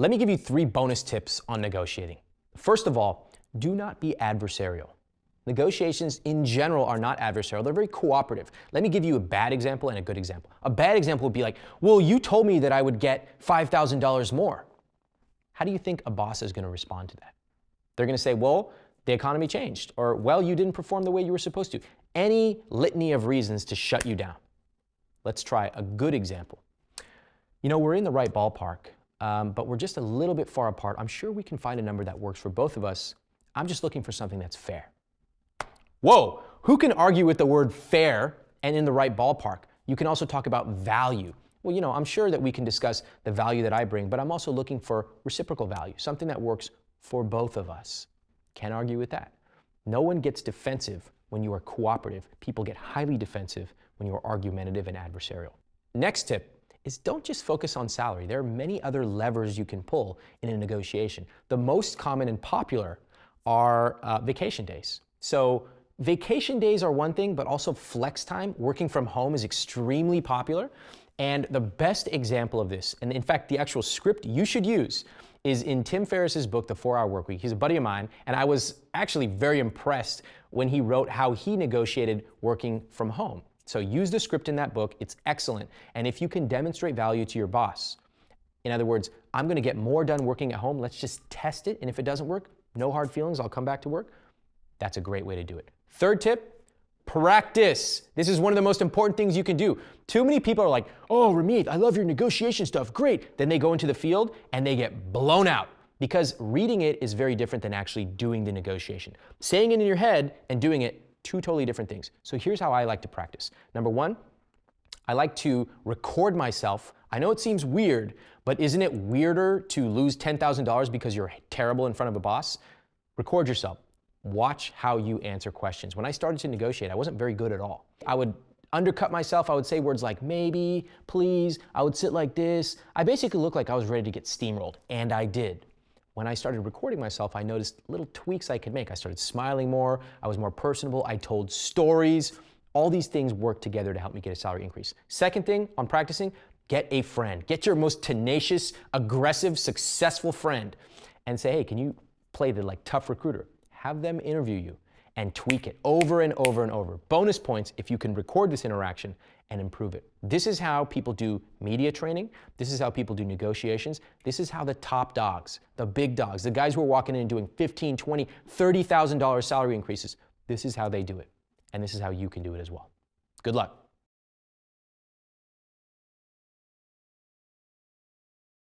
Let me give you 3 bonus tips on negotiating. First of all, do not be adversarial. Negotiations in general are not adversarial, they're very cooperative. Let me give you a bad example and a good example. A bad example would be like, well, you told me that I would get $5,000 more. How do you think a boss is going to respond to that? They're going to say, well, the economy changed, or, well, you didn't perform the way you were supposed to. Any litany of reasons to shut you down. Let's try a good example. You know, we're in the right ballpark, but we're just a little bit far apart. I'm sure we can find a number that works for both of us. I'm just looking for something that's fair. Whoa, who can argue with the word fair and in the right ballpark? You can also talk about value. Well, you know, I'm sure that we can discuss the value that I bring, but I'm also looking for reciprocal value, something that works for both of us. Can't argue with that. No one gets defensive when you are cooperative. People get highly defensive when you are argumentative and adversarial. Next tip is don't just focus on salary. There are many other levers you can pull in a negotiation. The most common and popular are vacation days. So vacation days are one thing, but also flex time, working from home, is extremely popular. And the best example of this, and in fact, the actual script you should use, is in Tim Ferriss's book, The 4-Hour Workweek. He's a buddy of mine, and I was actually very impressed when he wrote how he negotiated working from home. So use the script in that book. It's excellent. And if you can demonstrate value to your boss, in other words, I'm going to get more done working at home, let's just test it. And if it doesn't work, no hard feelings, I'll come back to work. That's a great way to do it. Third tip, practice. This is one of the most important things you can do. Too many people are like, oh, Ramit, I love your negotiation stuff, great. Then they go into the field and they get blown out because reading it is very different than actually doing the negotiation. Saying it in your head and doing it, 2 totally different things. So here's how I like to practice. Number 1, I like to record myself. I know it seems weird, but isn't it weirder to lose $10,000 because you're terrible in front of a boss? Record yourself. Watch how you answer questions. When I started to negotiate, I wasn't very good at all. I would undercut myself. I would say words like maybe, please. I would sit like this. I basically looked like I was ready to get steamrolled, and I did. When I started recording myself, I noticed little tweaks I could make. I started smiling more. I was more personable. I told stories. All these things work together to help me get a salary increase. Second thing on practicing, get a friend. Get your most tenacious, aggressive, successful friend and say, hey, can you play the tough recruiter? Have them interview you and tweak it over and over and over. Bonus points if you can record this interaction and improve it. This is how people do media training. This is how people do negotiations. This is how the top dogs, the big dogs, the guys who are walking in and doing $15,000, $20,000, $30,000 salary increases, this is how they do it. And this is how you can do it as well. Good luck.